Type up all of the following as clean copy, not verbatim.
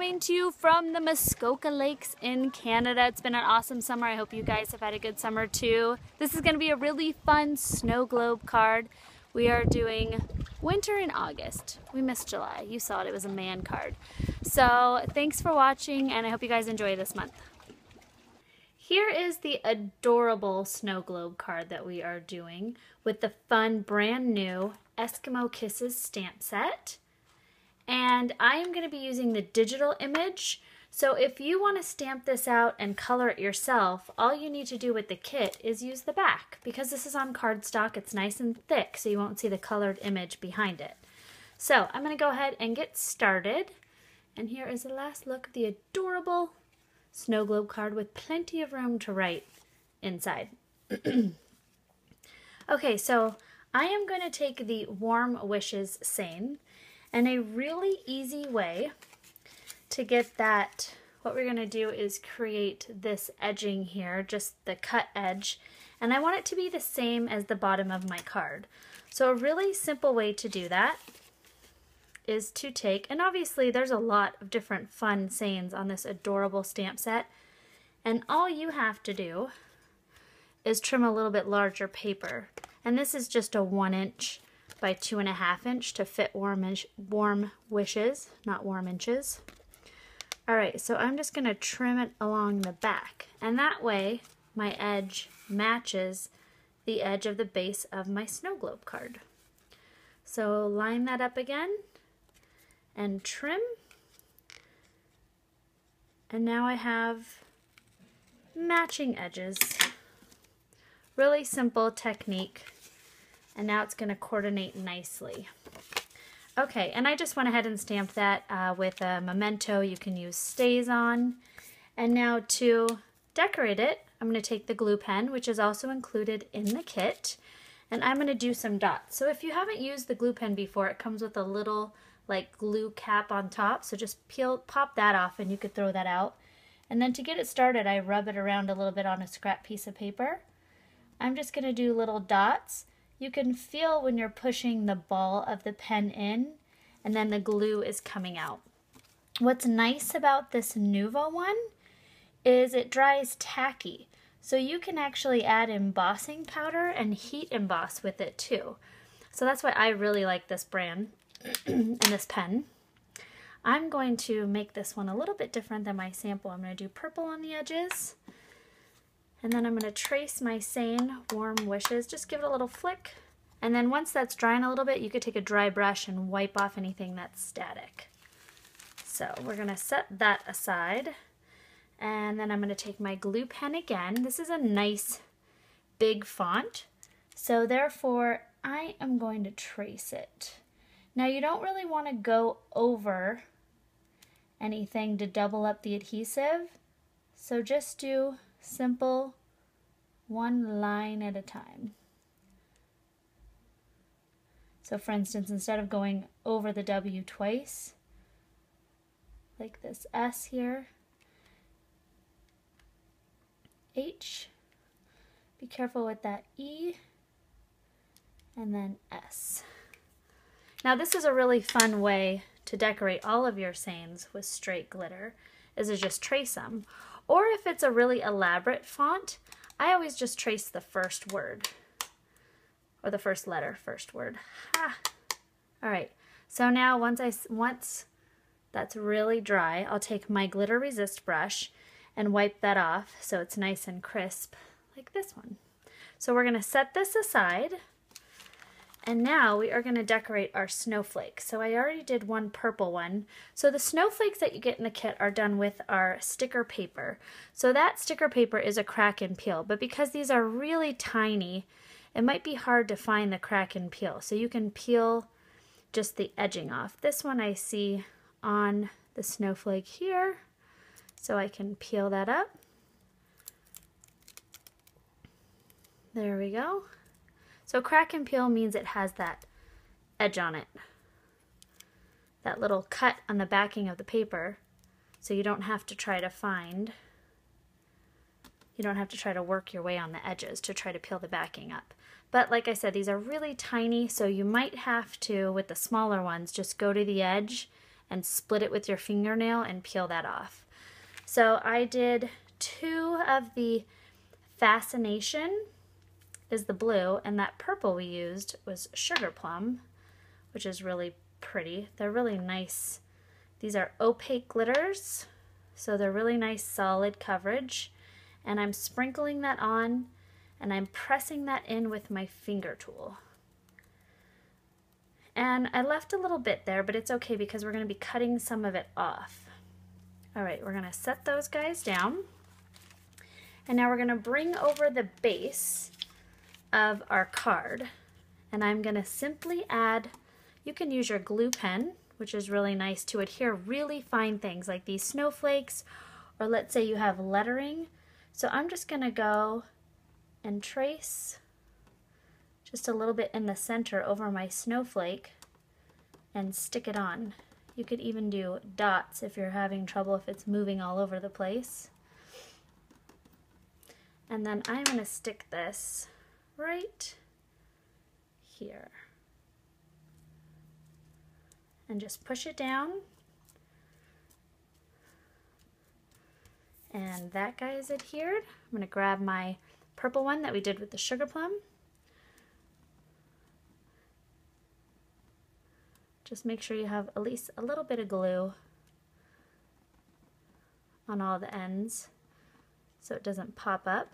coming to you from the Muskoka Lakes in Canada. It's been an awesome summer. I hope you guys have had a good summer too. This is going to be a really fun snow globe card. We are doing winter in August. We missed July. You saw it. It was a man card. So thanks for watching, and I hope you guys enjoy this month. Here is the adorable snow globe card that we are doing with the fun brand new Eskimo Kisses stamp set. And I am going to be using the digital image. So if you want to stamp this out and color it yourself, all you need to do with the kit is use the back. Because this is on cardstock, it's nice and thick, so you won't see the colored image behind it. So I'm going to go ahead and get started. And here is the last look of the adorable snow globe card with plenty of room to write inside. Okay, so I am going to take the Warm Wishes seine, and a really easy way to get that, what we're going to do is create this edging here, just the cut edge, and I want it to be the same as the bottom of my card. So a really simple way to do that is to take, and obviously there's a lot of different fun seines on this adorable stamp set, and all you have to do is trim a little bit larger paper, and this is just a 1" by 2.5" to fit warm wishes, not warm inches. Alright, so I'm just going to trim it along the back, and that way my edge matches the edge of the base of my snow globe card. So line that up again and trim, and now I have matching edges. Really simple technique, and now it's going to coordinate nicely. Okay, and I just went ahead and stamped that with a memento. You can use StazOn. And now to decorate it, I'm going to take the glue pen, which is also included in the kit, and I'm going to do some dots. So if you haven't used the glue pen before, it comes with a little like glue cap on top, so just pop that off and you could throw that out. And then to get it started, I rub it around a little bit on a scrap piece of paper. I'm just going to do little dots. You can feel when you're pushing the ball of the pen in, and then the glue is coming out. What's nice about this Nuvo one is it dries tacky, so you can actually add embossing powder and heat emboss with it too. So that's why I really like this brand and this pen. I'm going to make this one a little bit different than my sample. I'm going to do purple on the edges. And then I'm going to trace my seine Warm Wishes, just give it a little flick. And then once that's drying a little bit, you could take a dry brush and wipe off anything that's static. So we're going to set that aside. And then I'm going to take my glue pen again. This is a nice big font, so therefore I am going to trace it. Now you don't really want to go over anything to double up the adhesive, so just do simple one line at a time. So for instance, instead of going over the W twice, like this S here, H, be careful with that E, and then S. Now this is a really fun way to decorate all of your seines with straight glitter, is to just trace them. Or if it's a really elaborate font, I always just trace the first word, or the first letter, first word. Ha! Alright, so now once that's really dry, I'll take my glitter resist brush and wipe that off so it's nice and crisp, like this one. So we're going to set this aside, and now we are going to decorate our snowflakes. So I already did one purple one. So the snowflakes that you get in the kit are done with our sticker paper. So that sticker paper is a crack and peel, but because these are really tiny, it might be hard to find the crack and peel. So you can peel just the edging off. This one I see on the snowflake here, so I can peel that up. There we go. So crack and peel means it has that edge on it, that little cut on the backing of the paper, so you don't have to try to work your way on the edges to try to peel the backing up. But like I said, these are really tiny, so you might have to, with the smaller ones, just go to the edge and split it with your fingernail and peel that off. So I did 2 of the Fascination is the blue, and that purple we used was Sugar Plum, which is really pretty. They're really nice. These are opaque glitters, so they're really nice solid coverage. And I'm sprinkling that on, and I'm pressing that in with my finger tool. And I left a little bit there, but it's okay because we're going to be cutting some of it off. All right, we're going to set those guys down. And now we're going to bring over the base of our card. And I'm going to simply add, you can use your glue pen, which is really nice to adhere really fine things like these snowflakes, or let's say you have lettering. So I'm just going to go and trace just a little bit in the center over my snowflake and stick it on. You could even do dots if you're having trouble if it's moving all over the place. And then I'm going to stick this right here. And just push it down. And that guy is adhered. I'm going to grab my purple one that we did with the Sugar Plum. Just make sure you have at least a little bit of glue on all the ends so it doesn't pop up.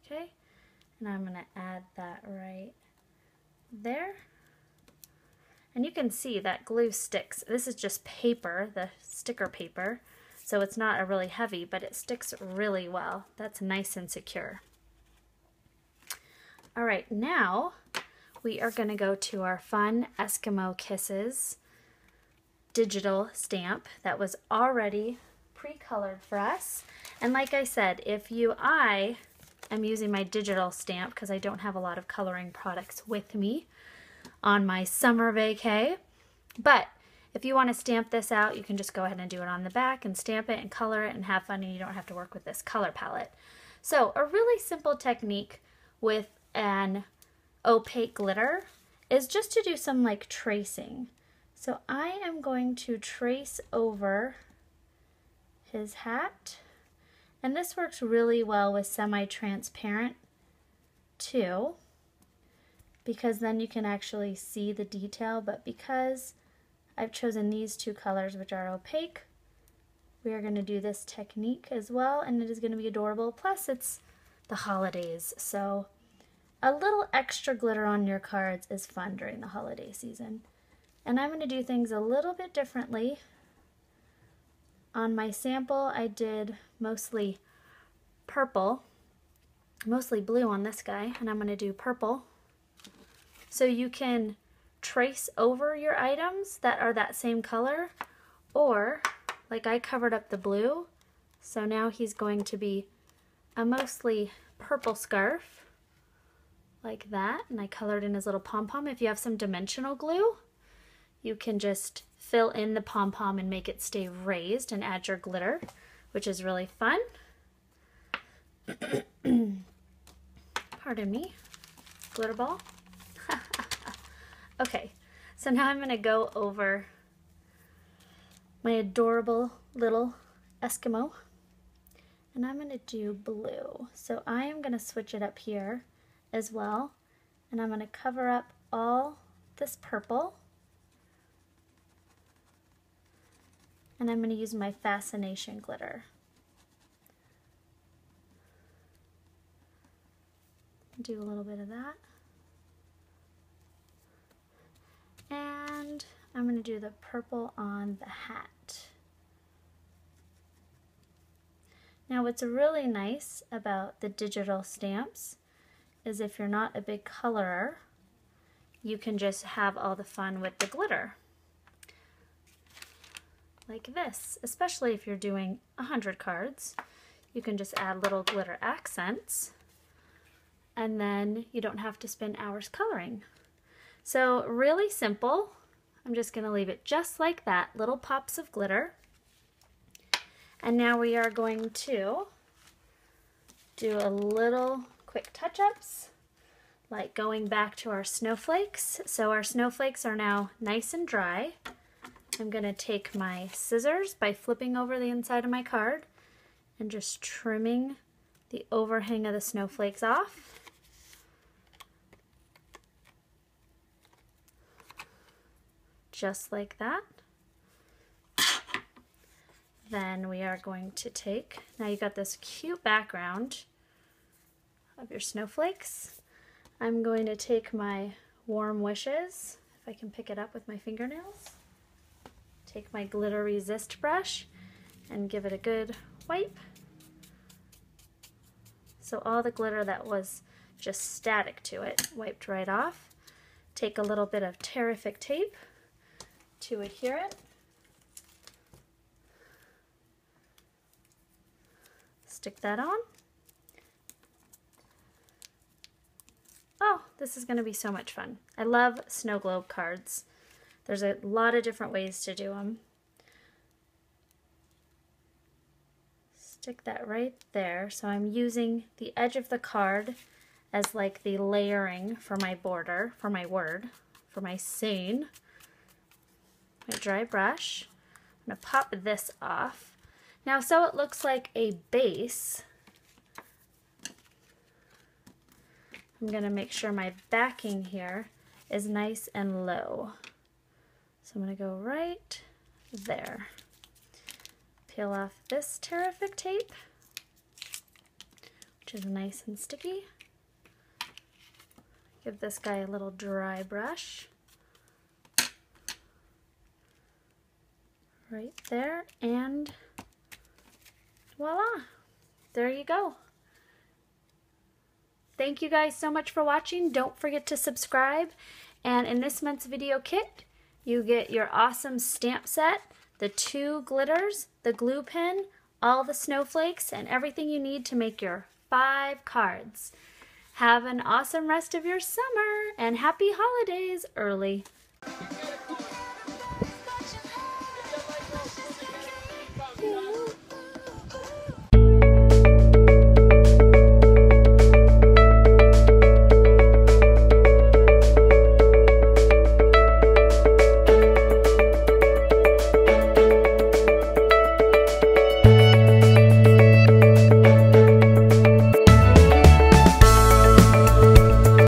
Okay, and I'm going to add that right there. And you can see that glue sticks. This is just paper, the sticker paper, so it's not a really heavy, but it sticks really well. That's nice and secure. All right, now we are going to go to our fun Eskimo Kisses digital stamp that was already pre-colored for us. And like I said, I am using my digital stamp because I don't have a lot of coloring products with me on my summer vacay. But if you want to stamp this out, you can just go ahead and do it on the back and stamp it and color it and have fun, and you don't have to work with this color palette. So a really simple technique with an opaque glitter is just to do some like tracing. So I am going to trace over his hat, and this works really well with semi-transparent too, because then you can actually see the detail. But because I've chosen these 2 colors which are opaque, we are going to do this technique as well, and it is going to be adorable. Plus it's the holidays, so a little extra glitter on your cards is fun during the holiday season. And I'm going to do things a little bit differently. On my sample I did mostly purple, mostly blue on this guy, and I'm going to do purple. So you can trace over your items that are that same color, or like I covered up the blue, so now he's going to be a mostly purple scarf like that, and I colored in his little pom-pom. If you have some dimensional glue, you can just fill in the pom-pom and make it stay raised and add your glitter, which is really fun. Pardon me, glitter ball. Okay, so now I'm going to go over my adorable little Eskimo, and I'm going to do blue. So I am going to switch it up here as well, and I'm going to cover up all this purple, and I'm going to use my Fascination glitter. Do a little bit of that. And I'm going to do the purple on the hat. Now what's really nice about the digital stamps is if you're not a big colorer, you can just have all the fun with the glitter. Like this, especially if you're doing 100 cards, you can just add little glitter accents, and then you don't have to spend hours coloring. So really simple. I'm just going to leave it just like that, little pops of glitter. And now we are going to do a little quick touch-ups, like going back to our snowflakes. So our snowflakes are now nice and dry. I'm going to take my scissors by flipping over the inside of my card and just trimming the overhang of the snowflakes off. Just like that. Then we are going to take, now you got this cute background of your snowflakes. I'm going to take my Warm Wishes, if I can pick it up with my fingernails. Take my glitter resist brush and give it a good wipe. So all the glitter that was just static to it wiped right off. Take a little bit of Tear-ific tape to adhere it. Stick that on. Oh, this is going to be so much fun. I love snow globe cards. There's a lot of different ways to do them. Stick that right there. So I'm using the edge of the card as like the layering for my border, for my word, for my scene. My dry brush. I'm going to pop this off. Now, so it looks like a base, I'm going to make sure my backing here is nice and low. So I'm going to go right there. Peel off this Tear-ific tape, which is nice and sticky. Give this guy a little dry brush. Right there, and voila, there you go. Thank you guys so much for watching. Don't forget to subscribe. And in this month's video kit, you get your awesome stamp set, the 2 glitters, the glue pen, all the snowflakes, and everything you need to make your 5 cards. Have an awesome rest of your summer, and happy holidays early.